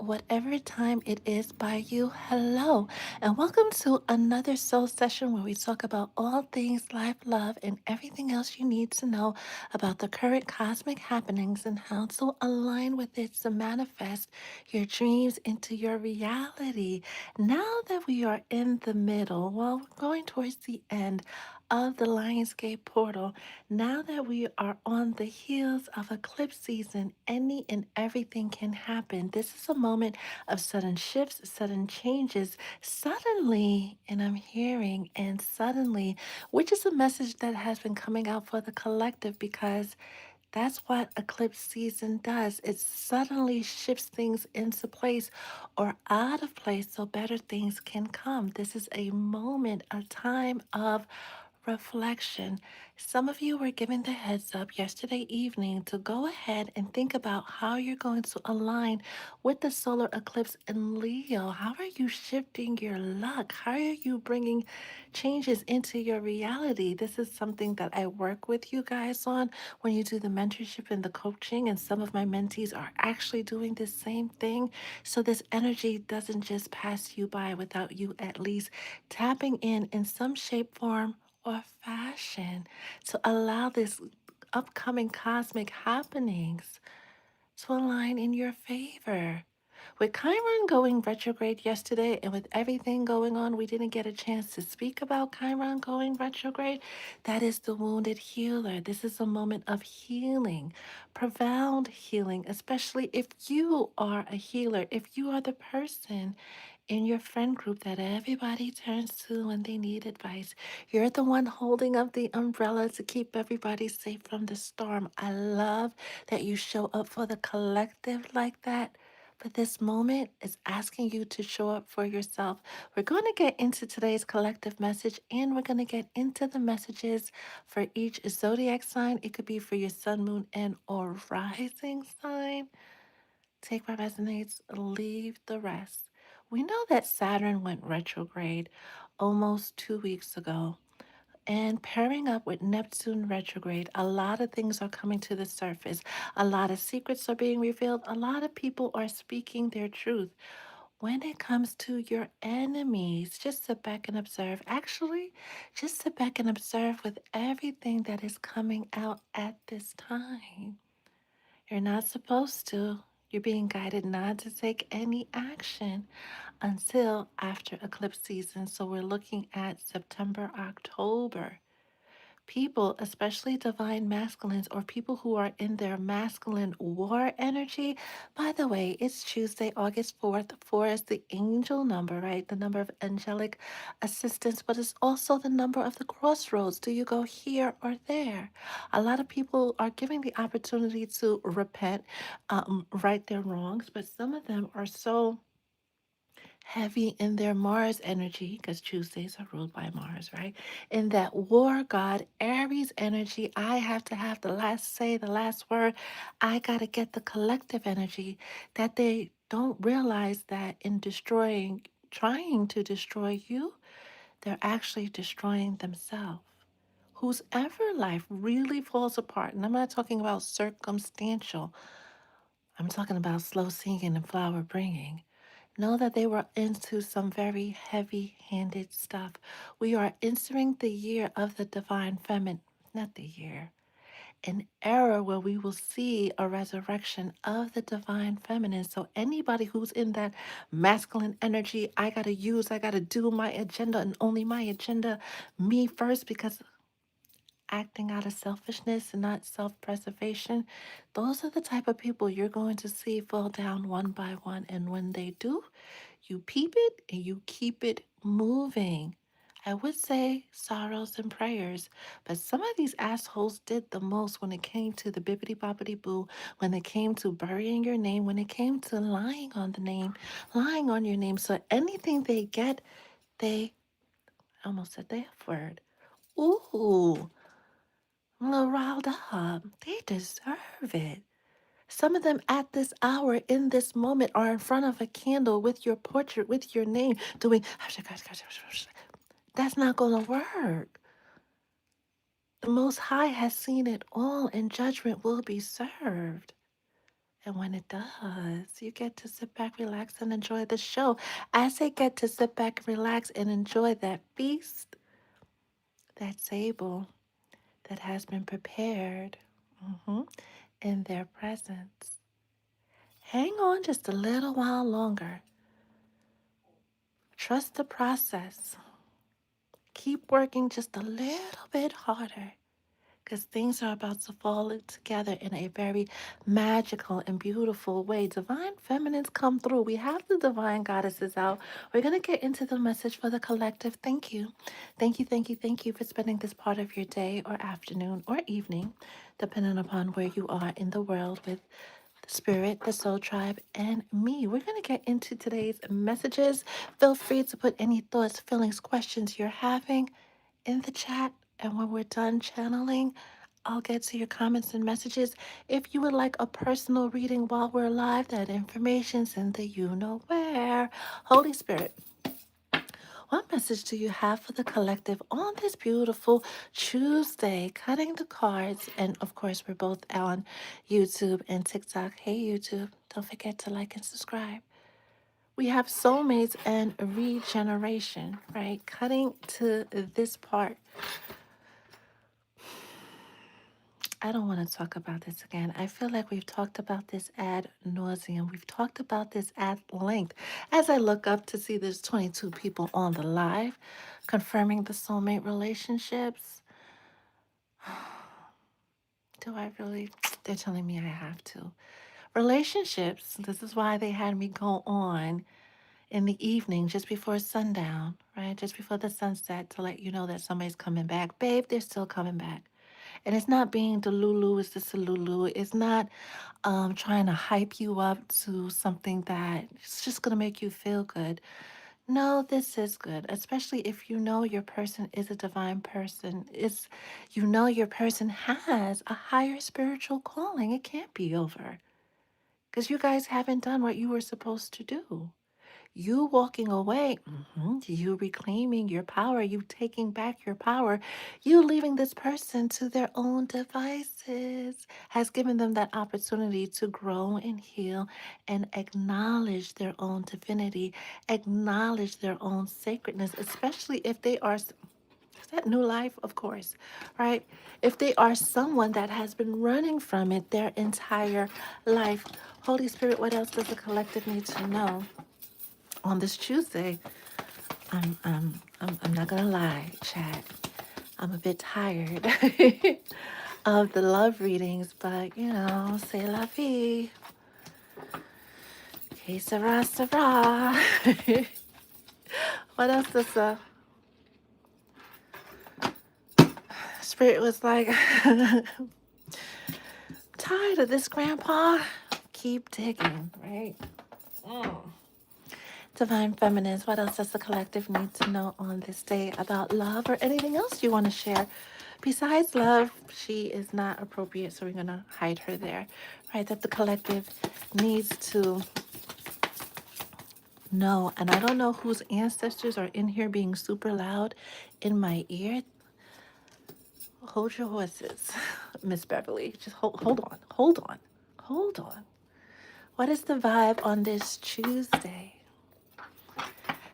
whatever time it is by you. Hello, and welcome to another soul session where we talk about all things life, love, and everything else you need to know about the current cosmic happenings and how to align with it to manifest your dreams into your reality. Now that we are in the middle, well, we're going towards the end of the Lionsgate portal. Now that we are on the heels of eclipse season, any and everything can happen. This is a moment of sudden shifts, sudden changes, suddenly, and I'm hearing, and suddenly, which is a message that has been coming out for the collective because that's what eclipse season does. It suddenly shifts things into place or out of place so better things can come. This is a moment, a time of reflection. Some of you were given the heads up yesterday evening to go ahead and think about how you're going to align with the solar eclipse in Leo. How are you shifting your luck? How are you bringing changes into your reality? This is something that I work with you guys on when you do the mentorship and the coaching, and some of my mentees are actually doing the same thing. So this energy doesn't just pass you by without you at least tapping in some shape, form, or fashion to allow this upcoming cosmic happenings to align in your favor. With Chiron going retrograde yesterday and with everything going on, we didn't get a chance to speak about Chiron going retrograde. That is the wounded healer. This is a moment of healing, profound healing, especially if you are a healer, if you are the person in your friend group that everybody turns to when they need advice. You're the one holding up the umbrella to keep everybody safe from the storm. I love that you show up for the collective like that. But this moment is asking you to show up for yourself. We're going to get into today's collective message and we're going to get into the messages for each zodiac sign. It could be for your sun, moon, and or rising sign. Take what resonates, leave the rest. We know that Saturn went retrograde almost 2 weeks ago. And pairing up with Neptune retrograde, a lot of things are coming to the surface. A lot of secrets are being revealed. A lot of people are speaking their truth. When it comes to your enemies, just sit back and observe. Actually, just sit back and observe with everything that is coming out at this time. You're not supposed to. You're being guided not to take any action until after eclipse season. So we're looking at September, October. People, especially divine masculines or people who are in their masculine war energy. By the way, it's Tuesday, August 4th. 4 is the angel number, right? The number of angelic assistance, but it's also the number of the crossroads. Do you go here or there? A lot of people are giving the opportunity to repent, right their wrongs, but some of them are so heavy in their Mars energy, because Tuesdays are ruled by Mars, right? In that war god Aries energy, I have to have the last say, the last word. I got to get the collective energy that they don't realize that in destroying, trying to destroy you, they're actually destroying themselves. Whosever life really falls apart, and I'm not talking about circumstantial, I'm talking about slow singing and flower bringing. Know that they were into some very heavy handed stuff. We are entering the year of the divine feminine, not the year, an era where we will see a resurrection of the divine feminine. So, anybody who's in that masculine energy, I got to do my agenda and only my agenda, me first, because acting out of selfishness and not self preservation, those are the type of people you're going to see fall down one by one. And when they do, you peep it and you keep it moving. I would say sorrows and prayers, but some of these assholes did the most when it came to the bibbity boppity boo, when it came to burying your name, when it came to lying on the name, lying on your name. So anything they get, they I almost said the F word. Ooh, a little riled up. They deserve it. Some of them at this hour, in this moment, are in front of a candle with your portrait, with your name, doing. That's not going to work. The Most High has seen it all, and judgment will be served. And when it does, you get to sit back, relax, and enjoy the show. I say get to sit back, relax, and enjoy that feast, that table that has been prepared in their presence. Hang on just a little while longer. Trust the process. Keep working just a little bit harder because things are about to fall together in a very magical and beautiful way. Divine feminines come through. We have the divine goddesses out. We're going to get into the message for the collective. Thank you. Thank you, thank you, thank you for spending this part of your day or afternoon or evening, depending upon where you are in the world with the spirit, the soul tribe, and me. We're going to get into today's messages. Feel free to put any thoughts, feelings, questions you're having in the chat. And when we're done channeling, I'll get to your comments and messages. If you would like a personal reading while we're live, that information's in the you know where. Holy Spirit, what message do you have for the collective on this beautiful Tuesday? Cutting the cards. And of course, we're both on YouTube and TikTok. Hey, YouTube, don't forget to like and subscribe. We have soulmates and regeneration, right? Cutting to this part. I don't want to talk about this again. I feel like we've talked about this ad nauseum. We've talked about this at length. As I look up to see there's 22 people on the live confirming the soulmate relationships, do I really? They're telling me I have to. Relationships, this is why they had me go on in the evening just before sundown, right? Just before the sunset to let you know that somebody's coming back. Babe, they're still coming back. And it's not being Delulu, it's just a Lulu. It's not trying to hype you up to something that it's just going to make you feel good. No, this is good, especially if you know your person is a divine person. It's you know your person has a higher spiritual calling. It can't be over because you guys haven't done what you were supposed to do. You walking away, you reclaiming your power, you taking back your power, you leaving this person to their own devices has given them that opportunity to grow and heal and acknowledge their own divinity, acknowledge their own sacredness, especially if they are. Is that new life? Of course, right? If they are someone that has been running from it their entire life. Holy Spirit, what else does the collective need to know? On this Tuesday, I'm not gonna lie, chat. I'm a bit tired of the love readings, but you know, c'est la vie. Que sera, sera. What else does the spirit was like? Tired of this, Grandpa. Keep digging, right? Divine Feminines, what else does the collective need to know on this day about love or anything else you want to share? Besides love, she is not appropriate, so we're going to hide her there, right? That the collective needs to know. And I don't know whose ancestors are in here being super loud in my ear. Hold your horses, Miss Beverly. Just hold on, hold on, hold on. What is the vibe on this Tuesday?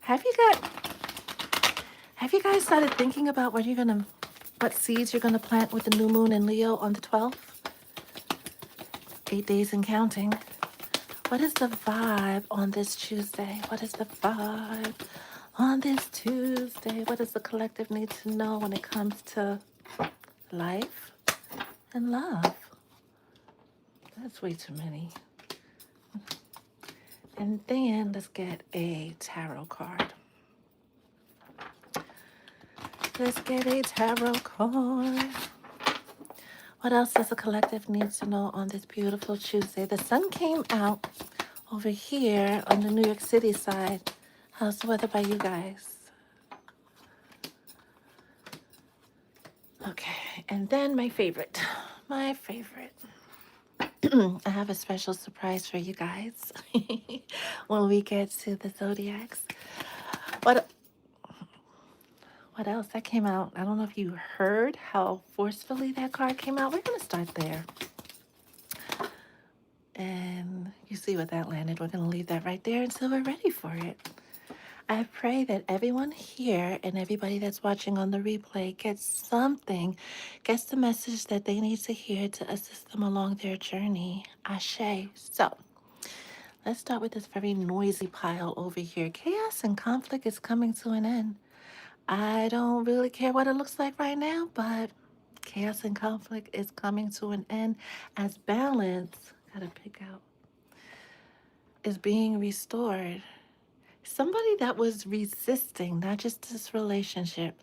Have you got Have you guys started thinking about what seeds you're gonna plant with the new moon in Leo on the 12th? 8 days and counting. What is the vibe on this Tuesday? What is the vibe on this Tuesday? What does the collective need to know when it comes to life and love? That's way too many. And then let's get a tarot card. Let's get a tarot card. What else does the collective need to know on this beautiful Tuesday? The sun came out over here on the New York City side. How's the weather by you guys? Okay, and then my favorite. I have a special surprise for you guys when we get to the zodiacs. What what else that came out? I don't know if you heard how forcefully that card came out. We're gonna start there. And you see what that landed. We're going to leave that right there until we're ready for it. I pray that everyone here and everybody that's watching on the replay gets something, gets the message that they need to hear to assist them along their journey. Ashe. So, let's start with this very noisy pile over here. Chaos and conflict is coming to an end. I don't really care what it looks like right now, but chaos and conflict is coming to an end as balance, gotta pick out, is being restored. Somebody that was resisting, not just this relationship,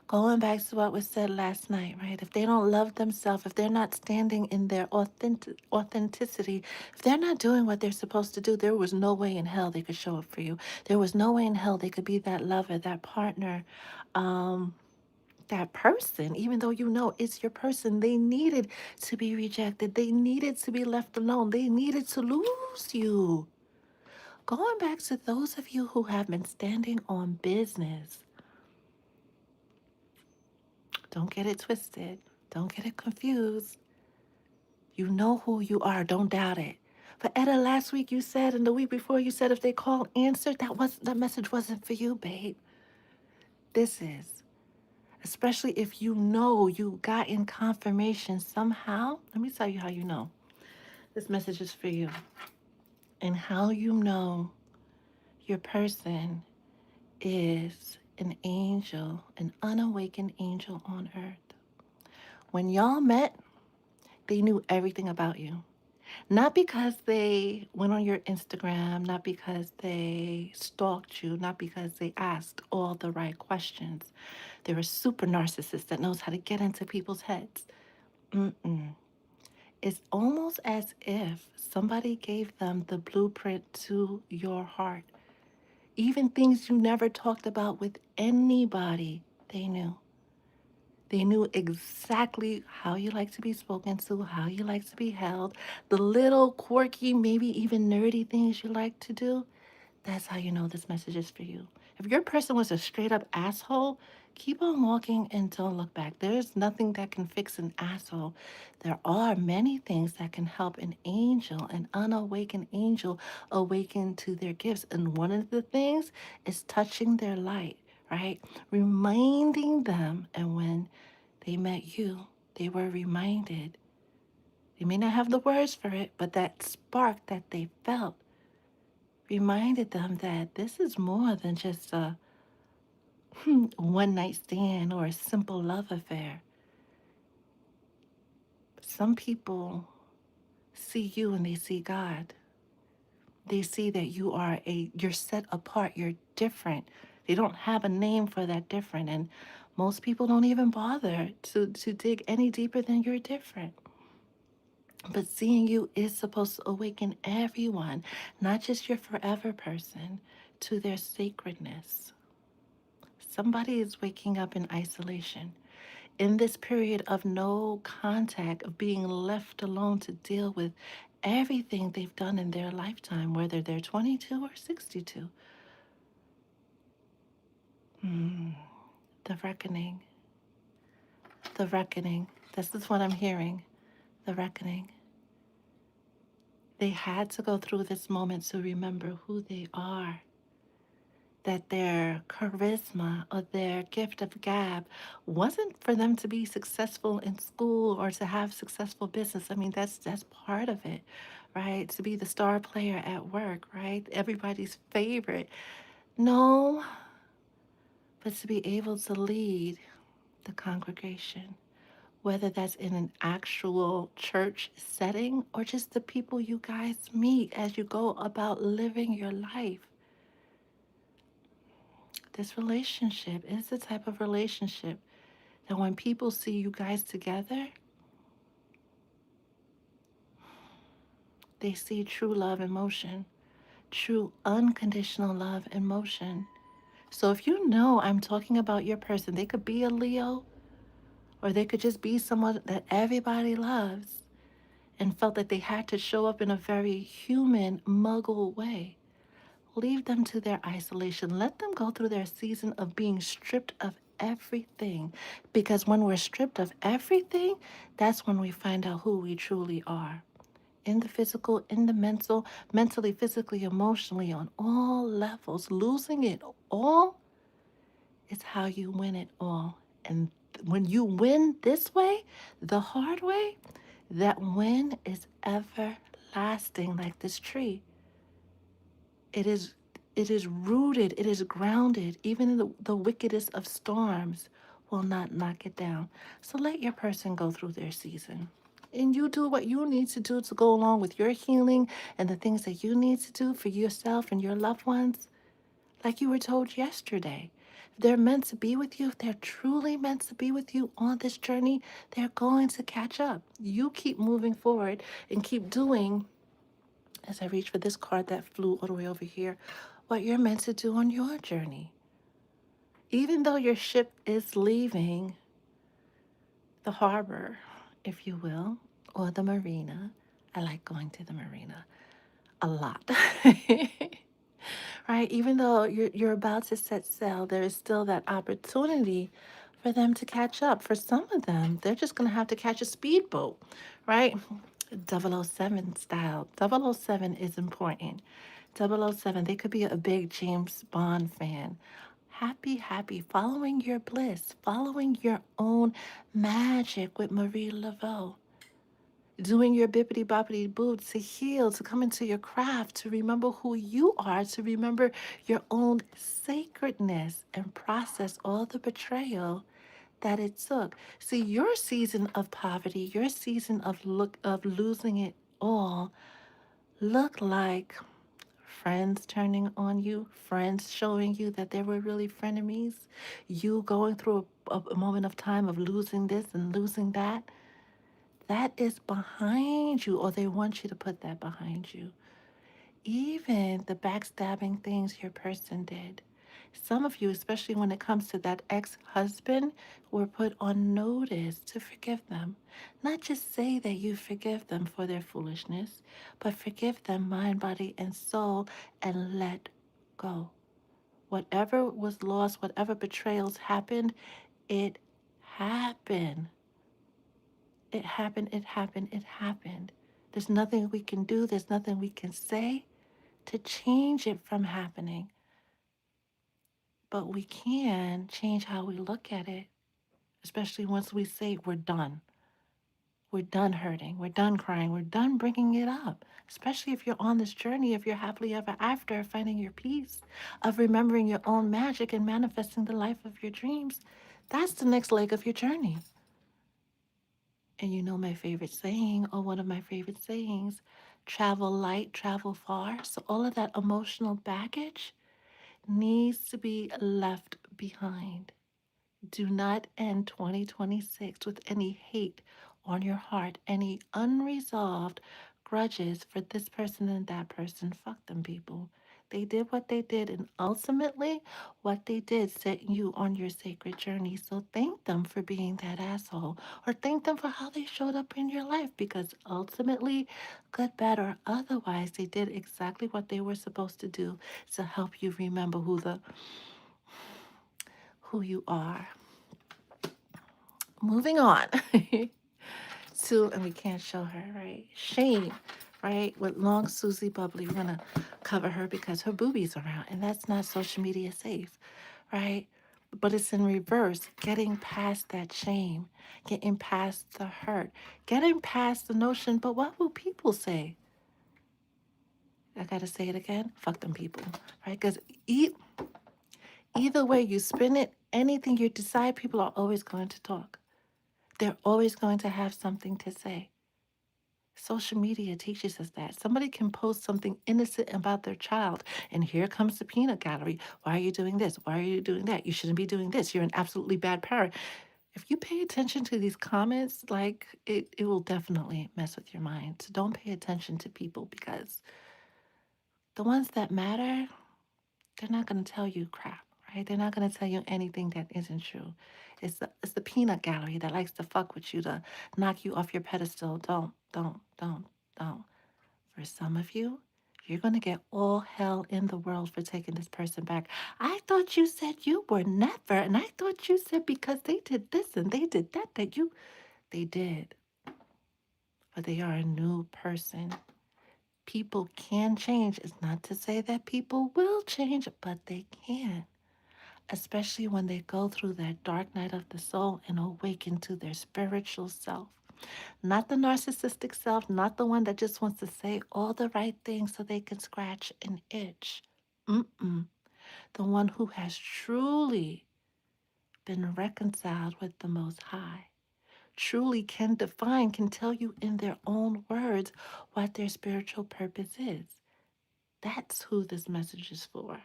going back to what was said last night, right? If they don't love themselves, if they're not standing in their authenticity, if they're not doing what they're supposed to do, there was no way in hell they could show up for you. There was no way in hell they could be that lover, that partner, um, that person, even though you know it's your person. They needed to be rejected. They needed to be left alone. They needed to lose you. Going back to those of you who have been standing on business, don't get it twisted. Don't get it confused. You know who you are. Don't doubt it. But Etta, last week you said, and the week before you said, if they call, answer. That message wasn't for you, babe. This is. Especially if you know you got in confirmation somehow. Let me tell you how you know. This message is for you. And how you know your person is an angel, an unawakened angel on earth. When y'all met, they knew everything about you. Not because they went on your Instagram, not because they stalked you, not because they asked all the right questions. They're a super narcissist that knows how to get into people's heads. Mm-mm. It's almost as if somebody gave them the blueprint to your heart. Even things you never talked about with anybody, they knew. They knew exactly how you like to be spoken to, how you like to be held, the little quirky, maybe even nerdy things you like to do. That's how you know this message is for you. If your person was a straight up asshole, keep on walking and don't look back. There's nothing that can fix an asshole. There are many things that can help an angel, an unawakened angel, awaken to their gifts. And one of the things is touching their light, right? Reminding them. And when they met you, they were reminded. They may not have the words for it, but that spark that they felt reminded them that this is more than just a one night stand or a simple love affair. Some people see you and they see God. They see that you're set apart, you're different. They don't have a name for that different. And most people don't even bother to dig any deeper than you're different. But seeing you is supposed to awaken everyone, not just your forever person, to their sacredness. Somebody is waking up in isolation. In this period of no contact, of being left alone to deal with everything they've done in their lifetime, whether they're 22 or 62. Hmm. The reckoning. The reckoning. This is what I'm hearing. The reckoning. They had to go through this moment to remember who they are, that their charisma or their gift of gab wasn't for them to be successful in school or to have successful business. I mean, that's part of it, right? To be the star player at work, right? Everybody's favorite. No, but to be able to lead the congregation, whether that's in an actual church setting or just the people you guys meet as you go about living your life. This relationship is the type of relationship that when people see you guys together, they see true love in motion, true unconditional love in motion. So if you know I'm talking about your person, they could be a Leo or they could just be someone that everybody loves and felt that they had to show up in a very human, muggle way. Leave them to their isolation. Let them go through their season of being stripped of everything. Because when we're stripped of everything, that's when we find out who we truly are. in the physical, in the mental, mentally, physically, emotionally, on all levels. Losing it all is how you win it all. And when you win this way, the hard way, that win is everlasting, like this tree. It is it is rooted, it is grounded. Even in the wickedest of storms will not knock it down. So let your person go through their season. And you do what you need to do to go along with your healing and the things that you need to do for yourself and your loved ones. Like you were told yesterday, if they're meant to be with you, if they're truly meant to be with you on this journey, they're going to catch up. You keep moving forward and keep doing, as I reach for this card that flew all the way over here, what you're meant to do on your journey. Even though your ship is leaving the harbor, if you will, or the marina, I like going to the marina a lot. Right? Even though you're about to set sail, there is still that opportunity for them to catch up. For some of them, they're just going to have to catch a speedboat, right? 007 style. 007 is important. 007, they could be a big James Bond fan. Happy, happy, following your bliss, following your own magic with Marie Laveau, doing your bippity boppity boo to heal, to come into your craft, to remember who you are, to remember your own sacredness and process all the betrayal that it took. See, your season of poverty, your season of losing it all looked like friends turning on you, friends showing you that they were really frenemies, you going through a moment of time of losing this and losing that. That is behind you, or they want you to put that behind you. Even the backstabbing things your person did. Some of you, especially when it comes to that ex husband, were put on notice to forgive them. Not just say that you forgive them for their foolishness, but forgive them mind, body, and soul and let go. Whatever was lost, whatever betrayals happened, it happened. It happened, it happened, it happened. There's nothing we can do, there's nothing we can say to change it from happening. But we can change how we look at it, especially once we say we're done. We're done hurting, we're done crying, we're done bringing it up. Especially if you're on this journey, if you're happily ever after, finding your peace, of remembering your own magic and manifesting the life of your dreams. That's the next leg of your journey. And you know my favorite saying, or one of my favorite sayings, travel light, travel far. So all of that emotional baggage needs to be left behind. Do not end 2026 with any hate on your heart, any unresolved grudges for this person and that person. Fuck them people. They did what they did, and ultimately, what they did set you on your sacred journey. So thank them for being that asshole, or thank them for how they showed up in your life, because ultimately, good, bad, or otherwise, they did exactly what they were supposed to do to help you remember who you are. Moving on to, and we can't show her, right? Shane, right? With long Susie Bubbly. We're going to cover her because her boobies are out, and that's not social media safe, right? But it's in reverse, getting past that shame, getting past the hurt, getting past the notion, but what will people say? I got to say it again. Fuck them people, right? Because either way you spin it, anything you decide, people are always going to talk. They're always going to have something to say. Social media teaches us that. Somebody can post something innocent about their child, and here comes the peanut gallery. Why are you doing this? Why are you doing that? You shouldn't be doing this. You're an absolutely bad parent. If you pay attention to these comments, like it will definitely mess with your mind. So don't pay attention to people, because the ones that matter, they're not going to tell you crap, right? They're not going to tell you anything that isn't true. It's the peanut gallery that likes to fuck with you, to knock you off your pedestal. Don't. For some of you, you're going to get all hell in the world for taking this person back. I thought you said you were never, and I thought you said because they did this and they did that, that you, they did. but they are a new person. People can change. It's not to say that people will change, but they can, especially when they go through that dark night of the soul and awaken to their spiritual self. Not the narcissistic self, not the one that just wants to say all the right things so they can scratch an itch. Mm-mm. The one who has truly been reconciled with the Most High, truly can define, can tell you in their own words what their spiritual purpose is. That's who this message is for,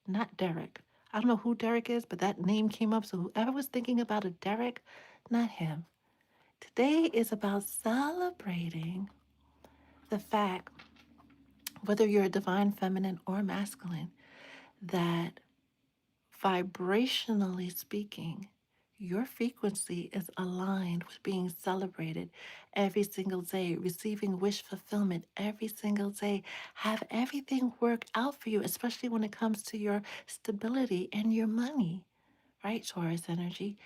not Derek. I don't know who Derek is, but that name came up. So whoever was thinking about a Derek, not him. Today is about celebrating the fact, whether you're a divine feminine or masculine, that vibrationally speaking, your frequency is aligned with being celebrated every single day, receiving wish fulfillment every single day. Have everything work out for you, especially when it comes to your stability and your money, right? Taurus energy.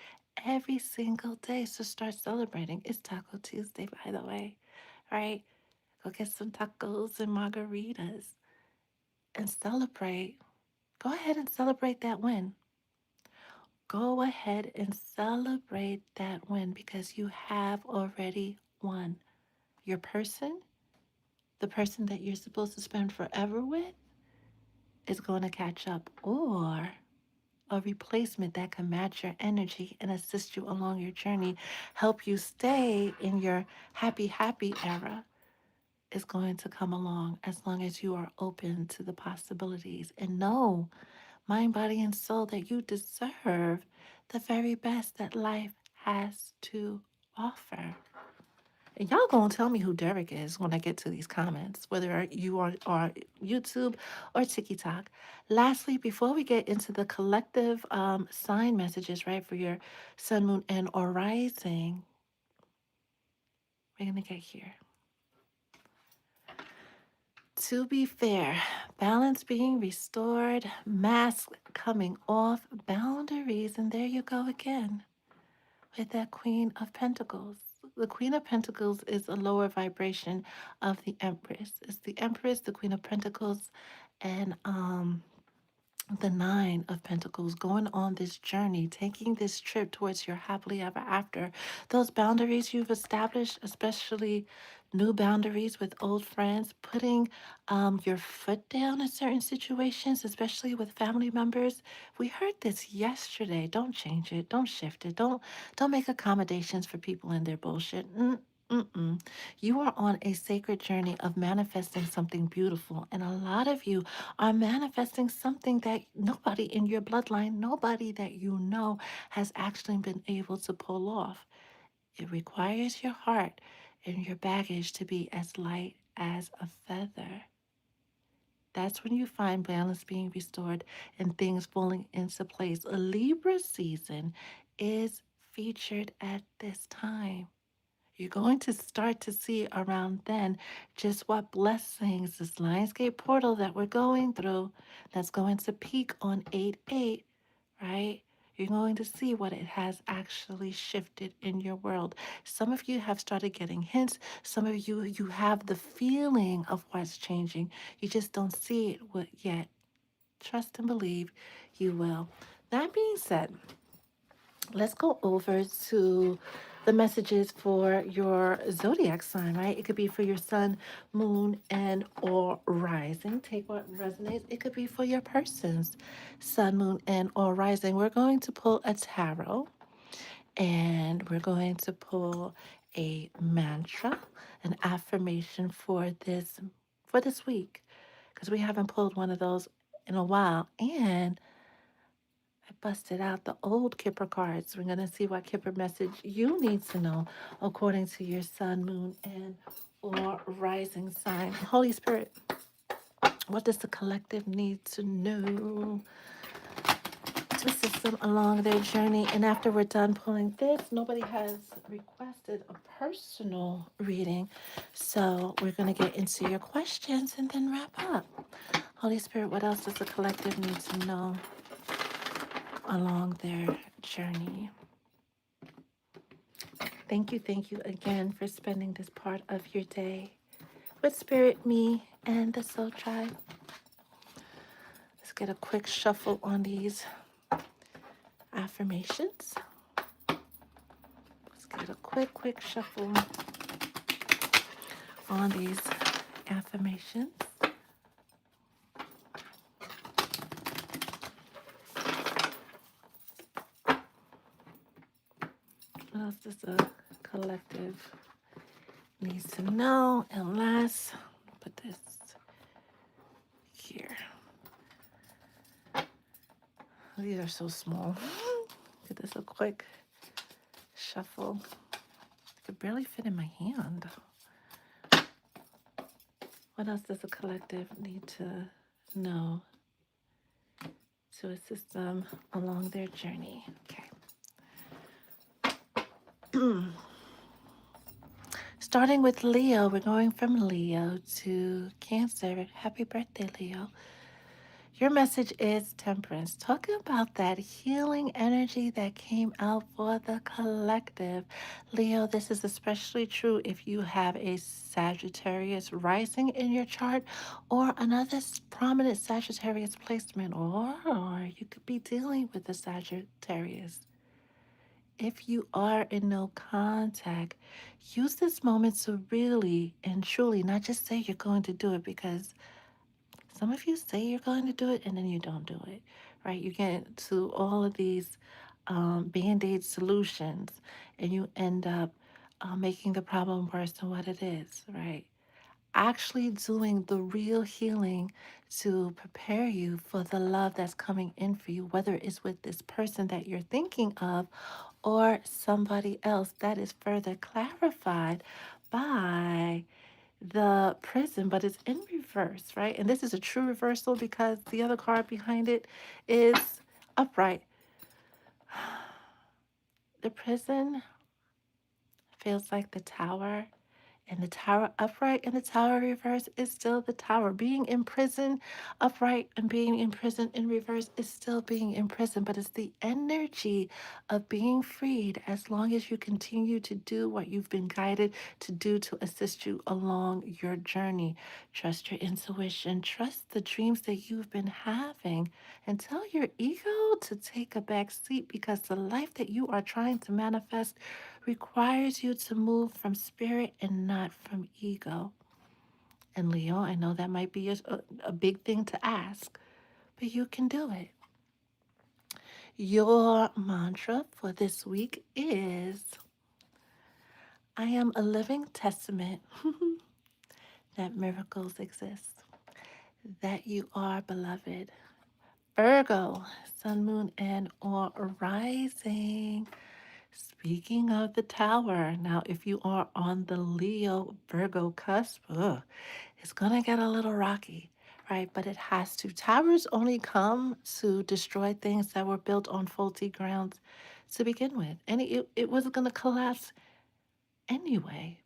Every single day. So start celebrating. It's Taco Tuesday, by the way, right? Go get some tacos and margaritas and celebrate. Go ahead and celebrate that win. Go ahead and celebrate that win because you have already won. Your person, the person that you're supposed to spend forever with, is going to catch up, or a replacement that can match your energy and assist you along your journey, help you stay in your happy era, is going to come along as long as you are open to the possibilities and know, mind, body, and soul, that you deserve the very best that life has to offer. And y'all gonna tell me who Derek is when I get to these comments, whether you are YouTube or TikTok. Lastly, before we get into the collective sign messages, right, for your sun, moon, and or rising, we're gonna get here. To be fair, balance being restored, mask coming off, boundaries, and there you go again with that Queen of Pentacles. The Queen of Pentacles is a lower vibration of the Empress. It's the Empress, the Queen of Pentacles, and the Nine of Pentacles, going on this journey, taking this trip towards your happily ever after. Those boundaries you've established, especially new boundaries with old friends, putting your foot down in certain situations, especially with family members. We heard this yesterday. Don't change it. Don't shift it. Don't make accommodations for people in their bullshit. Mm-mm. You are on a sacred journey of manifesting something beautiful, and a lot of you are manifesting something that nobody in your bloodline, nobody that you know, has actually been able to pull off. It requires your heart and your baggage to be as light as a feather. That's when you find balance being restored and things falling into place. A Libra season is featured at this time. You're going to start to see around then just what blessings this Lionsgate portal that we're going through, that's going to peak on 8/8, right? You're going to see what it has actually shifted in your world. Some of you have started getting hints. Some of you have the feeling of what's changing. You just don't see it yet. Trust and believe you will. That being said, let's go over to the messages for your zodiac sign, right? It could be for your sun, moon, and or rising. Take what resonates. It could be for your person's sun, moon, and or rising. We're going to pull a tarot, and we're going to pull a mantra, an affirmation for this week, because we haven't pulled one of those in a while. And I busted out the old Kipper cards. We're going to see what Kipper message you need to know according to your sun, moon, and or rising sign. Holy Spirit, what does the collective need to know to assist them along their journey? And after we're done pulling this, nobody has requested a personal reading. So we're going to get into your questions and then wrap up. Holy Spirit, what else does the collective need to know along their journey? Thank you again for spending this part of your day with Spirit, me, and the Soul Tribe. Let's get a quick shuffle on these affirmations. Let's get a quick shuffle on these affirmations. What else does the collective needs to know? And last, put this here. These are so small. Get this a quick shuffle. I could barely fit in my hand. What else does the collective need to know to assist them along their journey? Okay. Starting with Leo, we're going from Leo to Cancer. Happy birthday, Leo. Your message is temperance. Talking about that healing energy that came out for the collective. Leo, this is especially true if you have a Sagittarius rising in your chart or another prominent Sagittarius placement, or you could be dealing with a Sagittarius. If you are in no contact, use this moment to really and truly not just say you're going to do it, because some of you say you're going to do it and then you don't do it, right? You get to all of these band-aid solutions and you end up making the problem worse than what it is, right? Actually doing the real healing to prepare you for the love that's coming in for you, whether it's with this person that you're thinking of or somebody else. That is further clarified by the prison, but it's in reverse, right? And this is a true reversal because the other card behind it is upright. The prison feels like the tower, and the tower upright and the tower reverse is still the tower. Being in prison upright and being in prison in reverse is still being in prison, but it's the energy of being freed as long as you continue to do what you've been guided to do to assist you along your journey. Trust your intuition, trust the dreams that you've been having, and tell your ego to take a back seat, because the life that you are trying to manifest requires you to move from spirit and not from ego. And Leo, I know that might be a big thing to ask, but you can do it. Your mantra for this week is I am a living testament that miracles exist, that you are beloved. Virgo, sun, moon, and or rising. Speaking of the tower, now if you are on the Leo Virgo cusp, it's gonna get a little rocky, right? But it has to. Towers only come to destroy things that were built on faulty grounds to begin with, and it was gonna collapse anyway.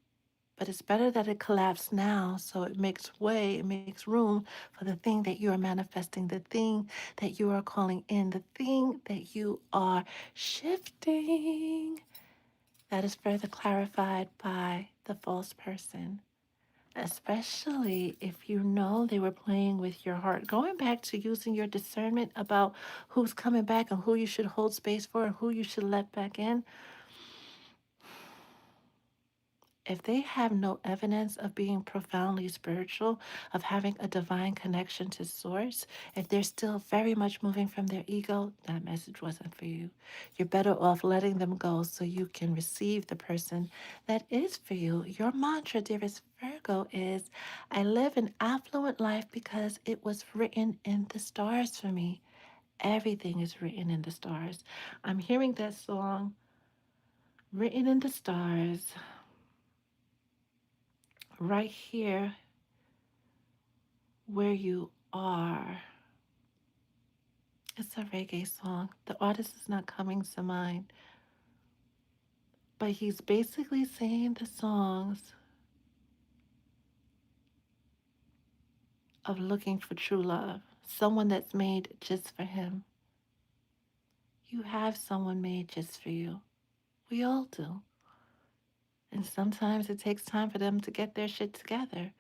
But it's better that it collapsed now, so it makes way, it makes room for the thing that you are manifesting, the thing that you are calling in, the thing that you are shifting. That is further clarified by the false person, especially if you know they were playing with your heart. Going back to using your discernment about who's coming back and who you should hold space for and who you should let back in. If they have no evidence of being profoundly spiritual, of having a divine connection to source, if they're still very much moving from their ego, that message wasn't for you. You're better off letting them go so you can receive the person that is for you. Your mantra, dearest Virgo, is I live an affluent life because it was written in the stars for me. Everything is written in the stars. I'm hearing that song, Written in the Stars, right here where you are. It's a reggae song. The artist is not coming to mind, but he's basically saying the songs of looking for true love, someone that's made just for him. You have someone made just for you. We all do. And sometimes it takes time for them to get their shit together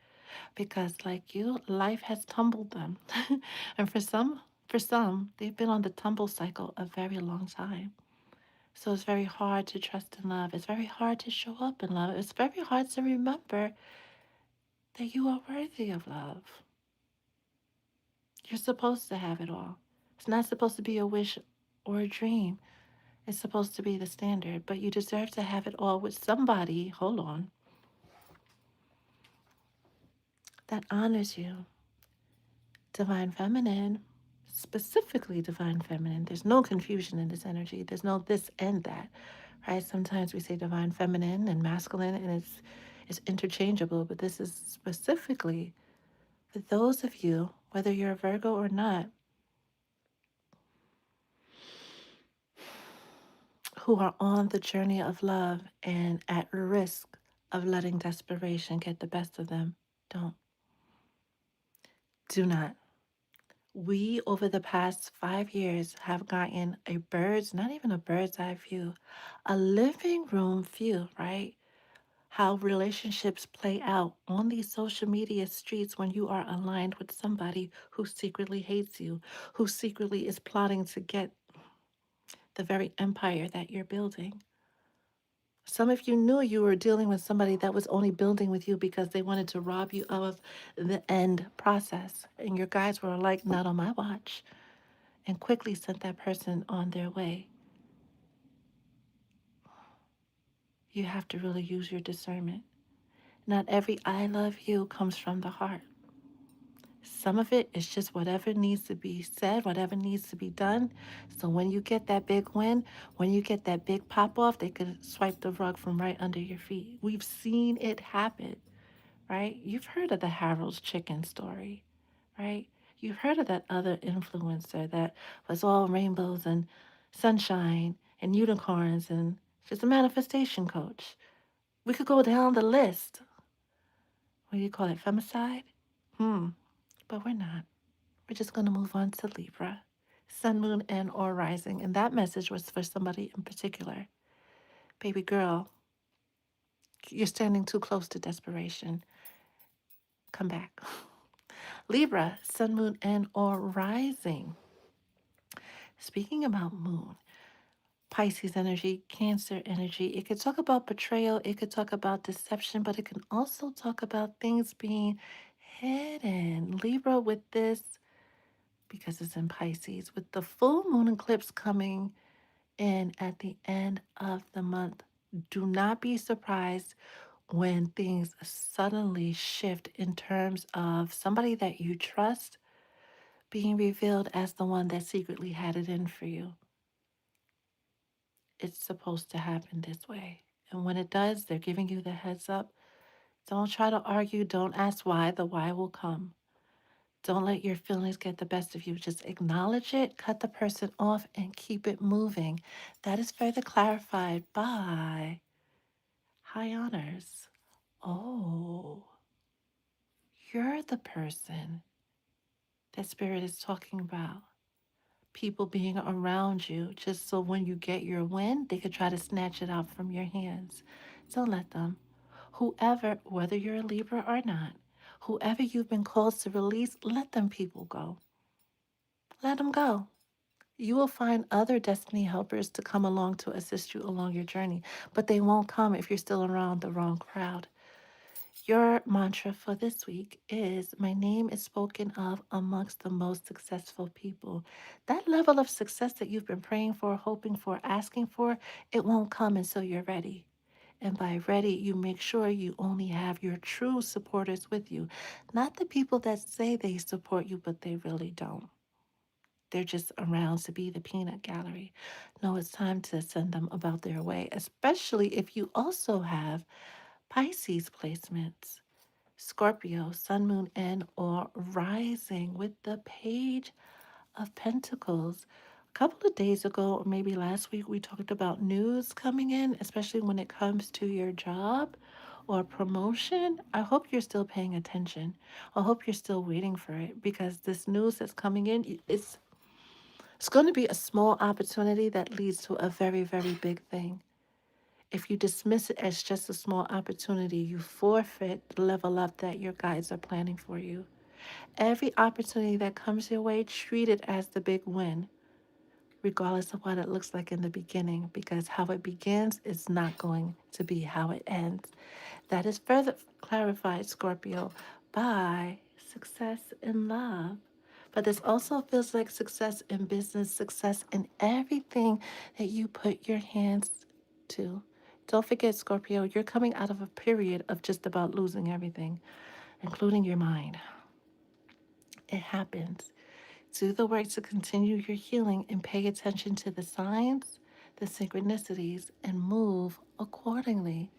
because, like you, life has tumbled them. And for some, they've been on the tumble cycle a very long time. So it's very hard to trust and love. It's very hard to show up in love. It's very hard to remember that you are worthy of love. You're supposed to have it all. It's not supposed to be a wish or a dream. It's supposed to be the standard, but you deserve to have it all with somebody, hold on, that honors you. Divine Feminine, specifically Divine Feminine. There's no confusion in this energy. There's no this and that, right? Sometimes we say Divine Feminine and masculine, and it's interchangeable, but this is specifically for those of you, whether you're a Virgo or not, who are on the journey of love and at risk of letting desperation get the best of them. Don't. Do not. We, over the past 5 years, have gotten a bird's, not even a bird's eye view, a living room view, right? How relationships play out on these social media streets when you are aligned with somebody who secretly hates you, who secretly is plotting to get the very empire that you're building. Some of you knew you were dealing with somebody that was only building with you because they wanted to rob you of the end process. And your guys were like, not on my watch, and quickly sent that person on their way. You have to really use your discernment. Not every I love you comes from the heart. Some of it is just whatever needs to be said, whatever needs to be done. So when you get that big win, when you get that big pop off, they could swipe the rug from right under your feet. We've seen it happen, right? You've heard of the Harold's chicken story, right? You've heard of that other influencer that was all rainbows and sunshine and unicorns and she's a manifestation coach. We could go down the list. What do you call it? Femicide? Hmm. But we're not. We're just going to move on to Libra. Sun, moon, and or rising. And that message was for somebody in particular. Baby girl, you're standing too close to desperation. Come back. Libra, sun, moon, and or rising. Speaking about moon, Pisces energy, Cancer energy, it could talk about betrayal, it could talk about deception, but it can also talk about things being hidden. Libra with this, because it's in Pisces, with the full moon eclipse coming in at the end of the month. Do not be surprised when things suddenly shift in terms of somebody that you trust being revealed as the one that secretly had it in for you. It's supposed to happen this way. And when it does, they're giving you the heads up. Don't try to argue. Don't ask why. The why will come. Don't let your feelings get the best of you. Just acknowledge it, cut the person off, and keep it moving. That is further clarified by High Honors. Oh, you're the person that Spirit is talking about. People being around you just so when you get your win, they could try to snatch it out from your hands. Don't let them. Whoever, whether you're a Libra or not, whoever you've been called to release, let them people go. Let them go. You will find other destiny helpers to come along to assist you along your journey, but they won't come if you're still around the wrong crowd. Your mantra for this week is my name is spoken of amongst the most successful people. That level of success that you've been praying for, hoping for, asking for, it won't come until you're ready. And by ready, you make sure you only have your true supporters with you, not the people that say they support you, but they really don't. They're just around to be the peanut gallery. No, it's time to send them about their way, especially if you also have Pisces placements. Scorpio, sun, moon, and or rising with the Page of Pentacles. A couple of days ago, or maybe last week, we talked about news coming in, especially when it comes to your job or promotion. I hope you're still paying attention. I hope you're still waiting for it because this news that's coming in, it's going to be a small opportunity that leads to a very, very big thing. If you dismiss it as just a small opportunity, you forfeit the level up that your guides are planning for you. Every opportunity that comes your way, treat it as the big win, regardless of what it looks like in the beginning, because how it begins is not going to be how it ends. That is further clarified, Scorpio, by success in love. But this also feels like success in business, success in everything that you put your hands to. Don't forget, Scorpio, you're coming out of a period of just about losing everything, including your mind. It happens. Do the work to continue your healing and pay attention to the signs, the synchronicities, and move accordingly.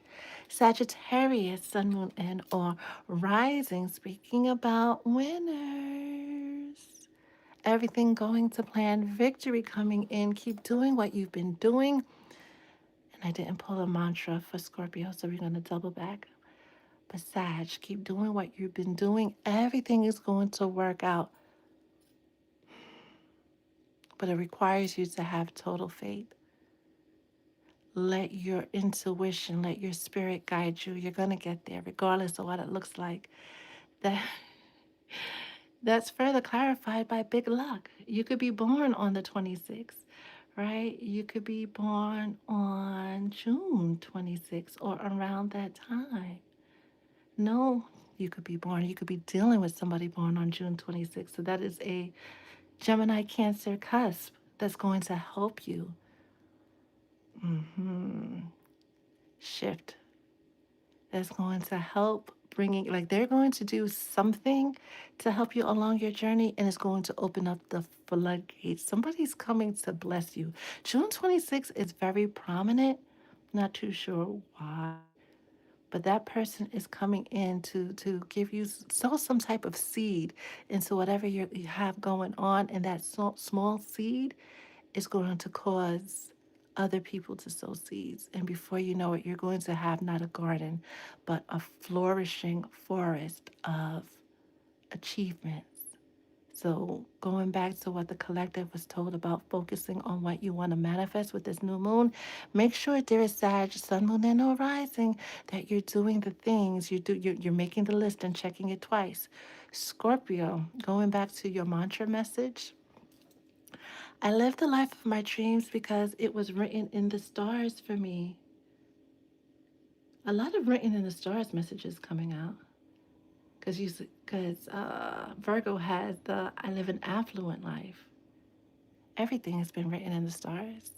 Sagittarius, Sun, Moon, and or Rising, speaking about winners. Everything going to plan, victory coming in. Keep doing what you've been doing. And I didn't pull a mantra for Scorpio, so we're going to double back. But Sag, keep doing what you've been doing. Everything is going to work out, but it requires you to have total faith. Let your intuition, let your spirit guide you. You're going to get there, regardless of what it looks like. That That's further clarified by big luck. You could be born on the 26th, right? You could be born on June 26th or around that time. No, you could be born. You could be dealing with somebody born on June 26th. So that is a Gemini Cancer cusp that's going to help you shift. That's going to help bringing, like, they're going to do something to help you along your journey, and it's going to open up the floodgates. Somebody's coming to bless you. June 26th is very prominent. Not too sure why, but that person is coming in to give you, sow some type of seed into whatever you have going on, and that small seed is going to cause other people to sow seeds. And before you know it, you're going to have not a garden, but a flourishing forest of achievements. So, going back to what the collective was told about focusing on what you want to manifest with this new moon, make sure, dear Sag, Sun, Moon, and or Rising, that you're doing the things you do. You're making the list and checking it twice. Scorpio, going back to your mantra message, I live the life of my dreams because it was written in the stars for me. A lot of written in the stars messages coming out because Virgo has the I live an affluent life. Everything has been written in the stars.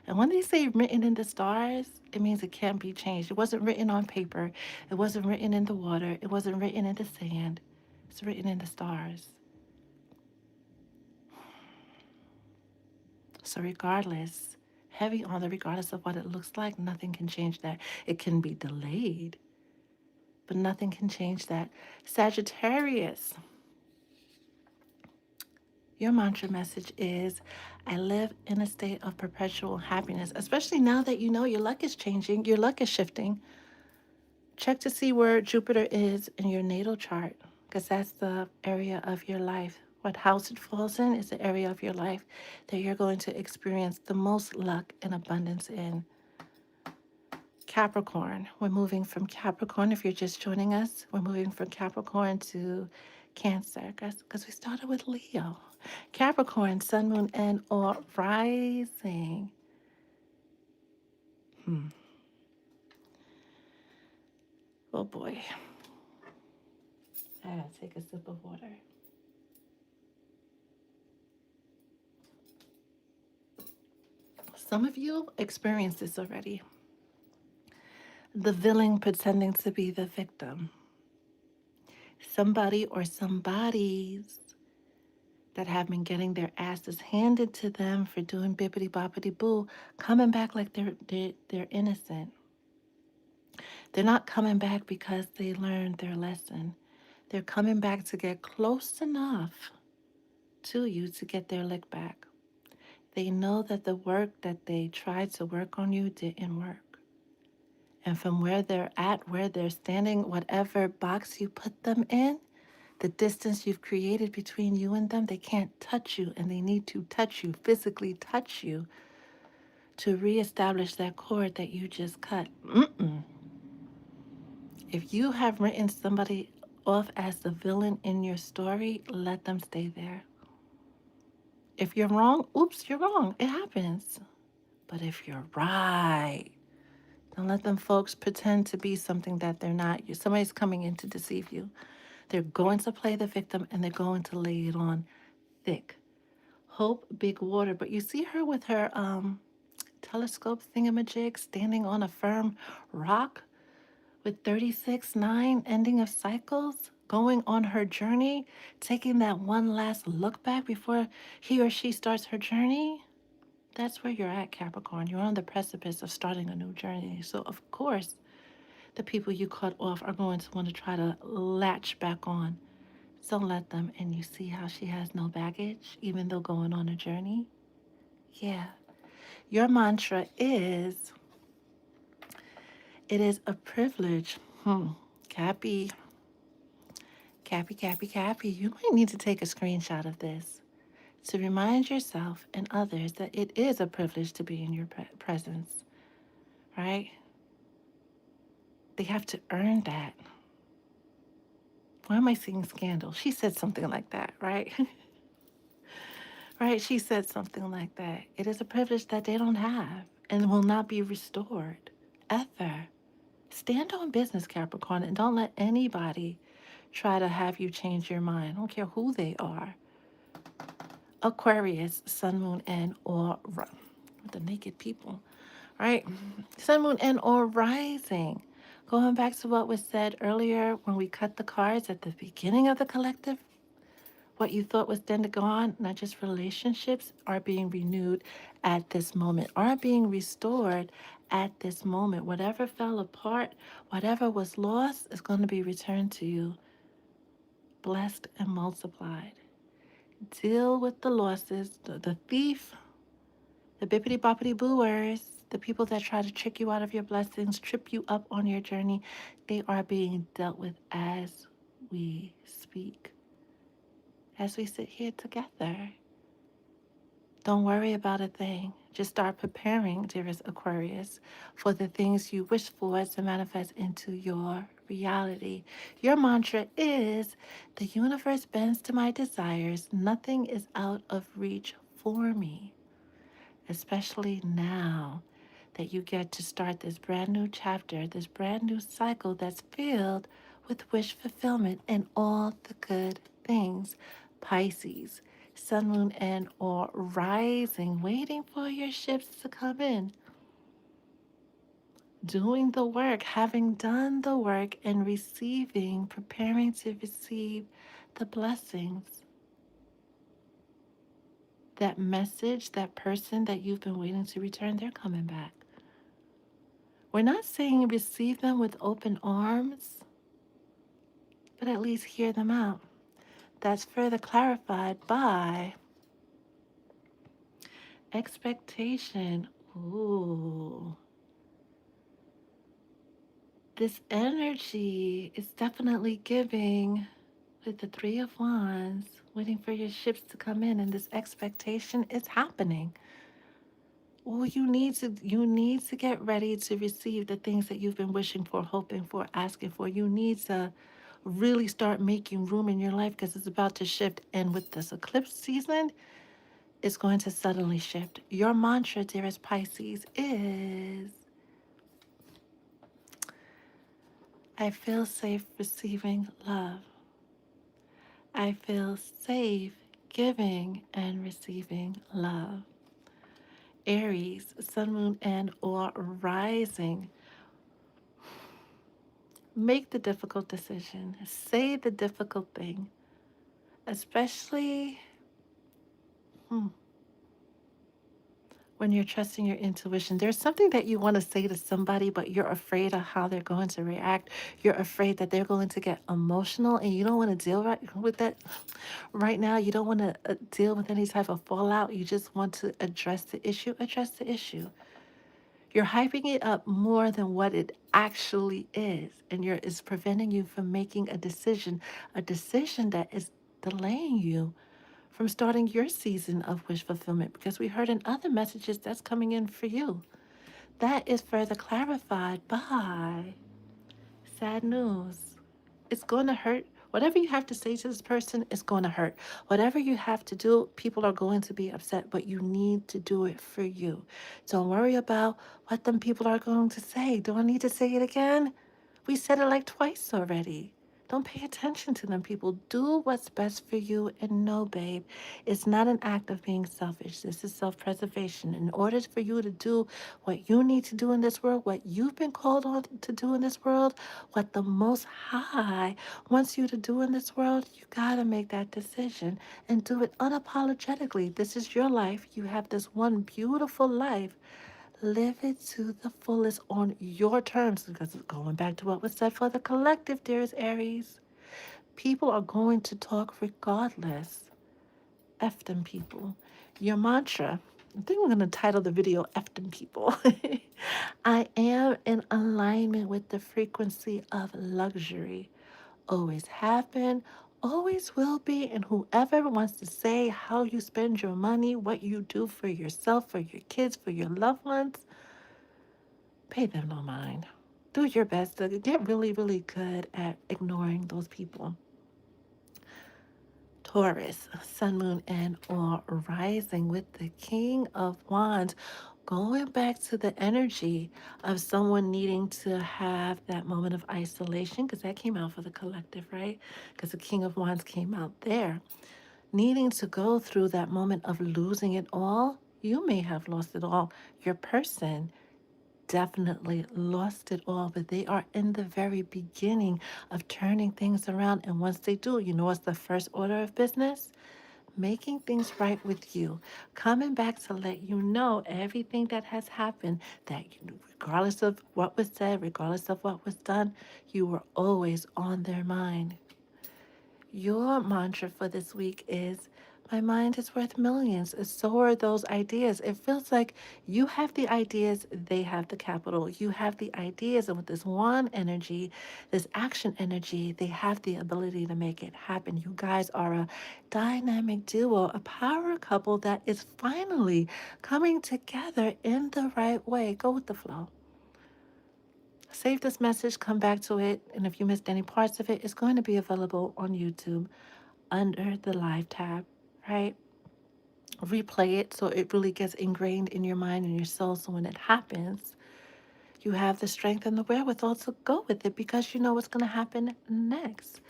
And when they say written in the stars, it means it can't be changed. It wasn't written on paper. It wasn't written in the water. It wasn't written in the sand. It's written in the stars. So, regardless, heavy on the regardless of what it looks like, nothing can change that. It can be delayed, but nothing can change that. Sagittarius, your mantra message is I live in a state of perpetual happiness, especially now that you know your luck is changing, your luck is shifting. Check to see where Jupiter is in your natal chart, because that's the area of your life. What house it falls in is the area of your life that you're going to experience the most luck and abundance in. Capricorn. We're moving from Capricorn. If you're just joining us, we're moving from Capricorn to Cancer because we started with Leo. Capricorn, Sun, Moon, and or Rising. Oh boy. I gotta take a sip of water. Some of you experienced this already. The villain pretending to be the victim. Somebody or somebodies that have been getting their asses handed to them for doing bippity boppity boo, coming back like they're innocent. They're not coming back because they learned their lesson. They're coming back to get close enough to you to get their lick back. They know that the work that they tried to work on you didn't work. And from where they're at, where they're standing, whatever box you put them in, the distance you've created between you and them, they can't touch you, and they need to touch you, physically touch you, to reestablish that cord that you just cut. Mm-mm. If you have written somebody off as the villain in your story, let them stay there. If you're wrong, oops, you're wrong. It happens. But if you're right, don't let them folks pretend to be something that they're not. Somebody's coming in to deceive you. They're going to play the victim and they're going to lay it on thick. Hope, big water. But you see her with her telescope thingamajig standing on a firm rock with 36-9 ending of cycles, going on her journey, taking that one last look back before he or she starts her journey. That's where you're at, Capricorn. You're on the precipice of starting a new journey. So, of course, the people you cut off are going to want to try to latch back on. So let them. And you see how she has no baggage, even though going on a journey? Yeah. Your mantra is, it is a privilege. Cappy, Cappy, Cappy, Cappy. You might need to take a screenshot of this to remind yourself and others that it is a privilege to be in your presence, right? They have to earn that. Why am I seeing scandal? She said something like that, right? Right? She said something like that. It is a privilege that they don't have and will not be restored ever. Stand on business, Capricorn, and don't let anybody try to have you change your mind. I don't care who they are. Aquarius, Sun, Moon, and or the naked people, right? Sun, Moon, and or rising. Going back to what was said earlier when we cut the cards at the beginning of the collective, what you thought was then to gone, not just relationships, are being renewed at this moment, are being restored at this moment. Whatever fell apart, whatever was lost, is going to be returned to you, blessed and multiplied. Deal with the losses, the thief, the bippity boppity booers, the people that try to trick you out of your blessings, trip you up on your journey. They are being dealt with as we speak, as we sit here together. Don't worry about a thing. Just start preparing, dearest Aquarius, for the things you wish for to manifest into your reality. Your mantra is, the universe bends to my desires. Nothing is out of reach for me, especially now that you get to start this brand new chapter, this brand new cycle that's filled with wish fulfillment and all the good things. Pisces, Sun, Moon, and or rising, waiting for your ships to come in. Doing the work, having done the work, and receiving, preparing to receive the blessings. That message, that person that you've been waiting to return, they're coming back. We're not saying receive them with open arms, but at least hear them out. That's further clarified by expectation. Ooh. This energy is definitely giving with the Three of Wands, waiting for your ships to come in, and this expectation is happening. Well, you need to get ready to receive the things that you've been wishing for, hoping for, asking for. You need to really start making room in your life because it's about to shift. And with this eclipse season, it's going to suddenly shift. Your mantra, dearest Pisces, is, I feel safe receiving love. I feel safe giving and receiving love. Aries, Sun, Moon, and or rising. Make the difficult decision. Say the difficult thing, especially when you're trusting your intuition. There's something that you want to say to somebody, but you're afraid of how they're going to react. You're afraid that they're going to get emotional, and you don't want to deal with that right now. You don't want to deal with any type of fallout. You just want to address the issue. Address the issue. You're hyping it up more than what it actually is, and it's preventing you from making a decision that is delaying you from starting your season of wish fulfillment because we heard in other messages that's coming in for you. That is further clarified by sad news. It's going to hurt. Whatever you have to say to this person is going to hurt. Whatever you have to do, people are going to be upset, but you need to do it for you. Don't worry about what them people are going to say. Do I need to say it again? We said it like twice already. Don't pay attention to them people. Do what's best for you and no, babe. It's not an act of being selfish. This is self preservation. In order for you to do what you need to do in this world, what you've been called on to do in this world, what the Most High wants you to do in this world, you got to make that decision and do it unapologetically. This is your life. You have this one beautiful life. Live it to the fullest on your terms. Because going back to what was said for the collective, dearest Aries, people are going to talk regardless. F them people. Your mantra. I think I'm going to title the video F them people. I am in alignment with the frequency of luxury. Always have been, always will be, and whoever wants to say how you spend your money, what you do for yourself, for your kids, for your loved ones, pay them no mind. Do your best to get really, really good at ignoring those people. Taurus, Sun, Moon, and or rising with the King of Wands. Going back to the energy of someone needing to have that moment of isolation, because that came out for the collective, right? Because the King of Wands came out there. Needing to go through that moment of losing it all. You may have lost it all. Your person definitely lost it all, but they are in the very beginning of turning things around. And once they do, you know what's the first order of business? Making things right with you, coming back to let you know everything that has happened, that regardless of what was said, regardless of what was done, you were always on their mind. Your mantra for this week is my mind is worth millions. So are those ideas. It feels like you have the ideas, they have the capital. You have the ideas, and with this one energy, this action energy, they have the ability to make it happen. You guys are a dynamic duo, a power couple that is finally coming together in the right way. Go with the flow. Save this message, come back to it, and if you missed any parts of it, it's going to be available on YouTube under the live tab, right? Replay it so it really gets ingrained in your mind and your soul. So when it happens, you have the strength and the wherewithal to go with it because you know what's going to happen next.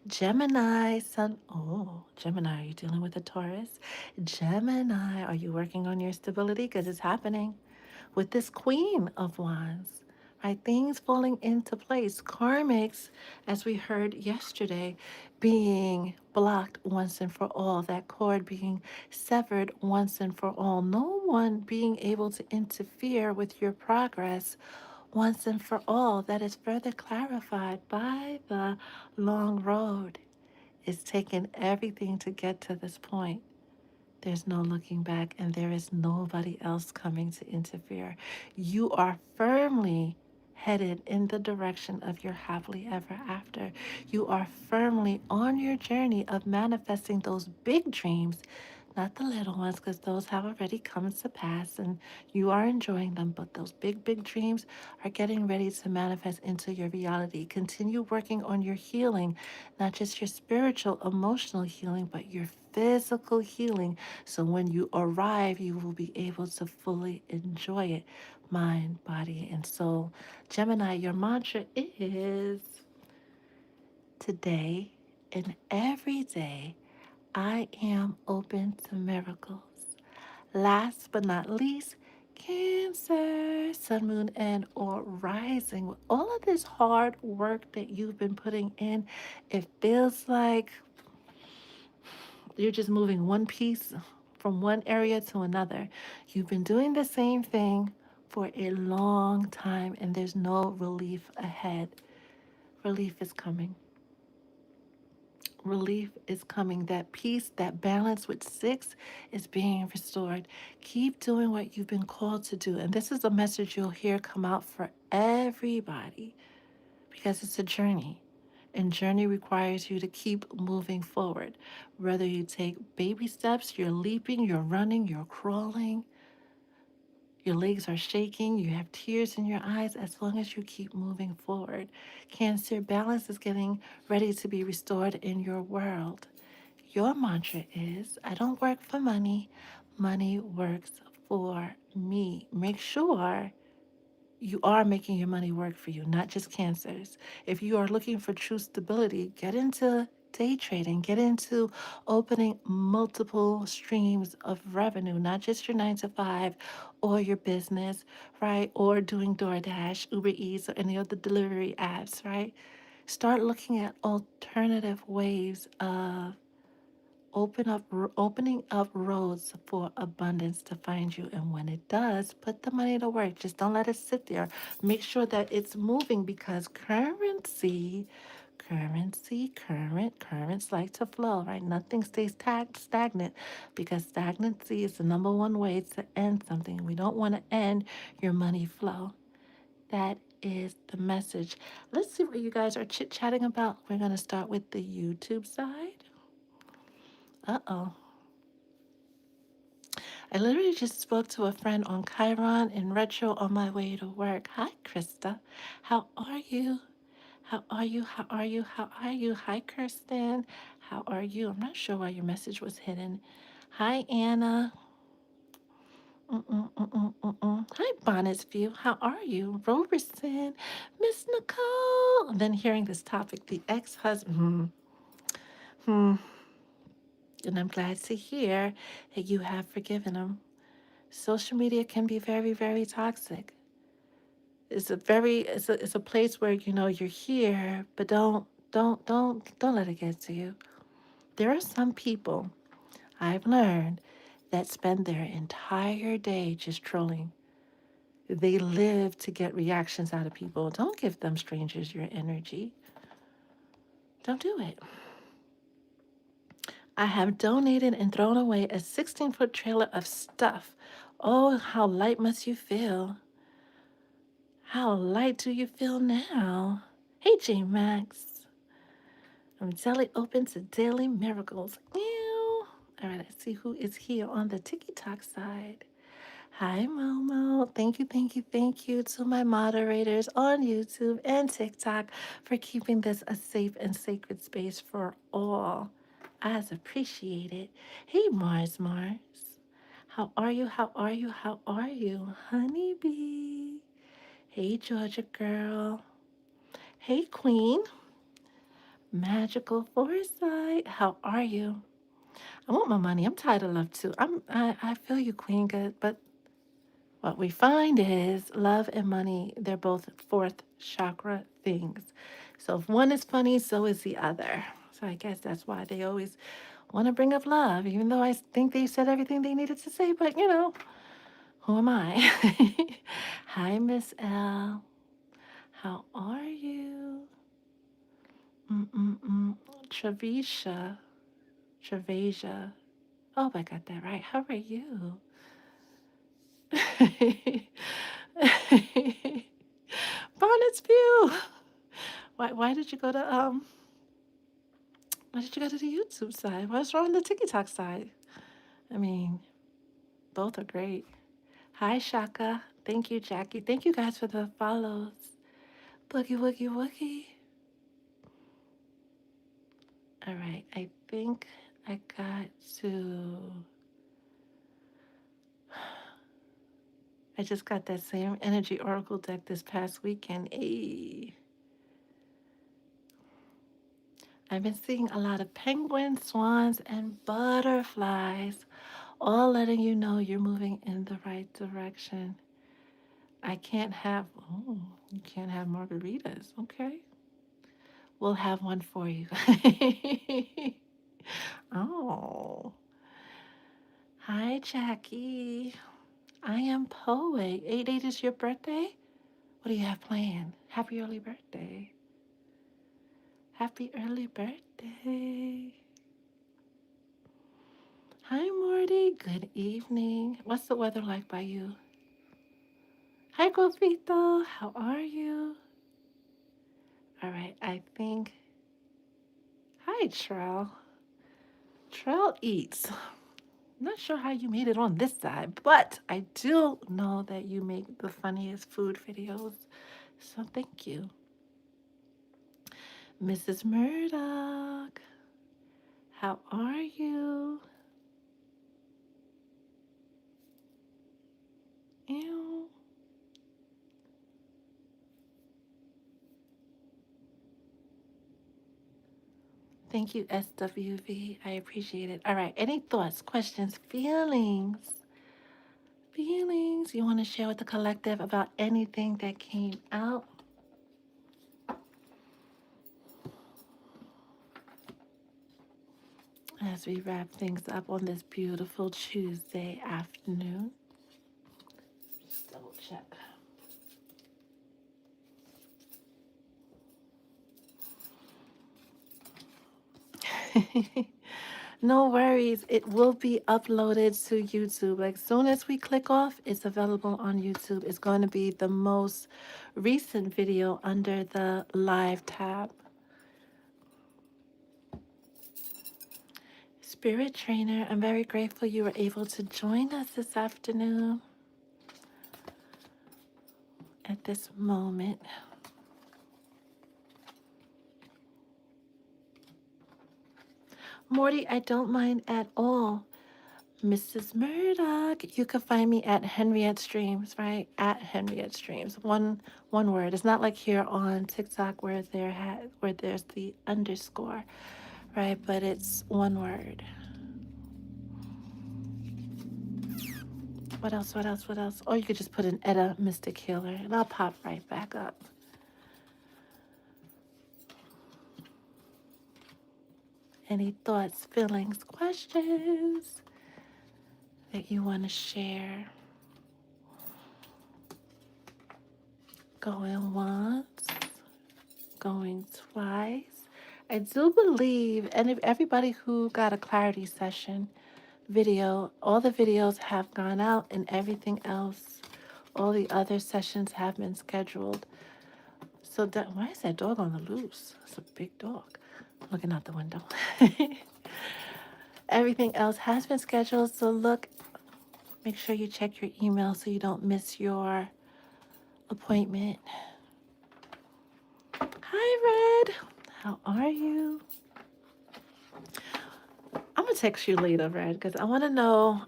Gemini, Sun. Oh, Gemini, are you dealing with a Taurus? Gemini, are you working on your stability? Because it's happening with this Queen of Wands, right? Things falling into place. Karmics, as we heard yesterday, being blocked once and for all. That cord being severed once and for all. No one being able to interfere with your progress once and for all. That is further clarified by the long road. It's taken everything to get to this point. There's no looking back, and there is nobody else coming to interfere. You are firmly headed in the direction of your happily ever after. You are firmly on your journey of manifesting those big dreams, not the little ones, because those have already come to pass and you are enjoying them. But those big, big dreams are getting ready to manifest into your reality. Continue working on your healing, not just your spiritual, emotional healing, but your physical healing. So when you arrive, you will be able to fully enjoy it, mind, body, and soul. Gemini, your mantra is today and every day, I am open to miracles. Last but not least, Cancer, Sun, Moon, and or rising. With all of this hard work that you've been putting in, it feels like you're just moving one piece from one area to another. You've been doing the same thing for a long time, and there's no relief ahead. Relief is coming. Relief is coming. That peace, that balance with six is being restored. Keep doing what you've been called to do. And this is a message you'll hear come out for everybody because it's a journey. And journey requires you to keep moving forward. Whether you take baby steps, you're leaping, you're running, you're crawling, your legs are shaking, you have tears in your eyes, as long as you keep moving forward. Cancer, balance is getting ready to be restored in your world. Your mantra is I don't work for money, money works for me. Make sure you are making your money work for you, not just cancers. If you are looking for true stability, get into day trading, get into opening multiple streams of revenue, not just your 9 to 5 or your business, right? Or doing DoorDash, Uber Eats, or any of the delivery apps, right? Start looking at alternative ways of opening up roads for abundance to find you. And when it does, put the money to work. Just don't let it sit there. Make sure that it's moving, because currents like to flow, right? Nothing stays stagnant, because stagnancy is the number one way to end something. We don't want to end your money flow. That is the message. Let's see what you guys are chit chatting about. We're going to start with the YouTube side. Uh-oh. I literally just spoke to a friend on Chiron in retro on my way to work. Hi, Krista. How are you? How are you? How are you? How are you? Hi, Kirsten. How are you? I'm not sure why your message was hidden. Hi, Anna. Hi, Bonnet's View. How are you? Roberson, Miss Nicole. And then hearing this topic, the ex-husband. And I'm glad to hear that you have forgiven him. Social media can be very, very toxic. It's a place where you're here, but don't let it get to you. There are some people I've learned that spend their entire day just trolling. They live to get reactions out of people. Don't give them strangers your energy. Don't do it. I have donated and thrown away a 16-foot trailer of stuff. Oh, how light must you feel? How light do you feel now? Hey, J Max. I'm daily open to daily miracles. Ew. All right, let's see who is here on the TikTok side. Hi, Momo. Thank you to my moderators on YouTube and TikTok for keeping this a safe and sacred space for all. I appreciate it. Hey, Mars. How are you? How are you? How are you? Honeybee. Hey, Georgia girl. Hey, Queen. Magical Foresight. How are you? I want my money. I'm tired of love too. I feel you, Queen Good, but what we find is love and money, they're both fourth chakra things. So if one is funny, so is the other. So I guess that's why they always want to bring up love, even though I think they said everything they needed to say, but who am I? Hi, Miss L. How are you? Mm-mm-mm. Travisha. Travasia. Oh, I got that right. How are you? Bonnet's View. Why did you go to why did you go to the YouTube side? What's wrong with the TikTok side? I mean, both are great. Hi Shaka. Thank you, Jackie. Thank you guys for the follows. Boogie woogie woogie. All right, I think I got to I just got that same energy oracle deck this past weekend. Ayy. I've been seeing a lot of penguins, swans, and butterflies, all letting you know you're moving in the right direction. You can't have margaritas. Okay. We'll have one for you. Oh. Hi, Jackie. I am Poet. 8-8 is your birthday? What do you have planned? Happy early birthday. Happy early birthday. Hi, Morty. Good evening. What's the weather like by you? Hi, Gofito. How are you? All right. I think Hi, Trell. Trell eats. Not sure how you made it on this side, but I do know that you make the funniest food videos. So thank you. Mrs. Murdoch, how are you? Ew. Thank you, SWV. I appreciate it. All right. Any thoughts, questions, feelings? Feelings you want to share with the collective about anything that came out as we wrap things up on this beautiful Tuesday afternoon? Just double check. No worries. It will be uploaded to YouTube. Like soon as we click off, it's available on YouTube. It's going to be the most recent video under the live tab. Spirit Trainer, I'm very grateful you were able to join us this afternoon at this moment. Morty, I don't mind at all. Mrs. Murdoch, you can find me at Henriette Streams, right? At Henriette Streams. One word. It's not like here on TikTok where where there's the underscore, right? But it's one word. What else? What else? What else? Or you could just put an Etta Mystic Healer and I'll pop right back up. Any thoughts, feelings, questions that you want to share? Going once, going twice. I do believe, and if everybody who got a clarity session video, all the videos have gone out and everything else, all the other sessions have been scheduled. So why is that dog on the loose? It's a big dog looking out the window. Everything else has been scheduled. So look, make sure you check your email so you don't miss your appointment. Hi, Red. How are you? I'm gonna text you later, Red, because I want to know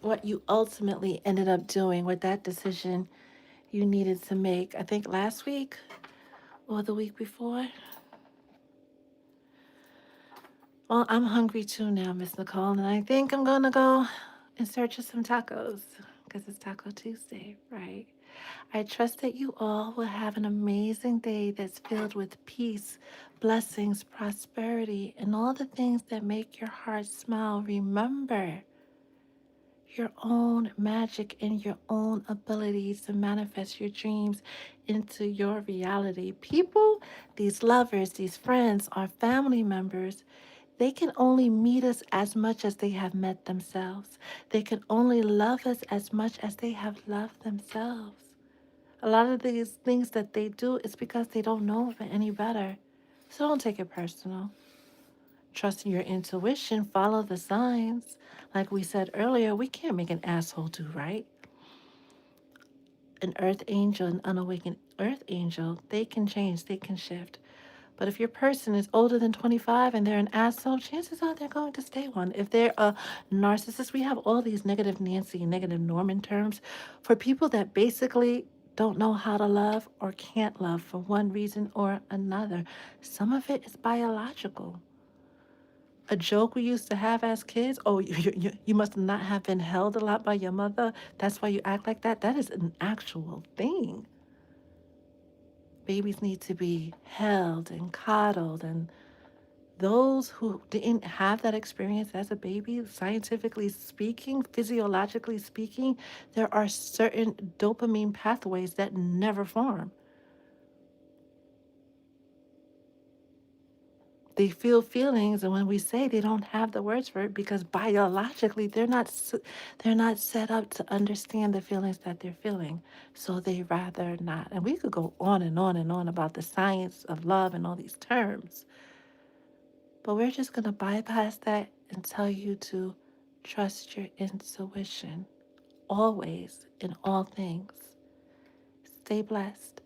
what you ultimately ended up doing with that decision you needed to make. I think last week or the week before. Well, I'm hungry too now, Miss Nicole, and I think I'm gonna go in search of some tacos because it's Taco Tuesday, right? I trust that you all will have an amazing day that's filled with peace, blessings, prosperity, and all the things that make your heart smile. Remember your own magic and your own abilities to manifest your dreams into your reality. People, these lovers, these friends, our family members, they can only meet us as much as they have met themselves. They can only love us as much as they have loved themselves. A lot of these things that they do is because they don't know any better. So don't take it personal. Trust in your intuition, follow the signs. Like we said earlier, we can't make an asshole do right. An earth angel, an unawakened earth angel, they can change, they can shift. But if your person is older than 25 and they're an asshole, chances are they're going to stay one. If they're a narcissist, we have all these negative Nancy and negative Norman terms for people that basically don't know how to love or can't love for one reason or another. Some of it is biological. A joke we used to have as kids, oh, you must not have been held a lot by your mother. That's why you act like that. That is an actual thing. Babies need to be held and coddled, and those who didn't have that experience as a baby, scientifically speaking, physiologically speaking, there are certain dopamine pathways that never form. They feel feelings, and when we say they don't have the words for it, because biologically they're not set up to understand the feelings that they're feeling, so they rather not. And we could go on and on and on about the science of love and all these terms. But we're just going to bypass that and tell you to trust your intuition always in all things. Stay blessed.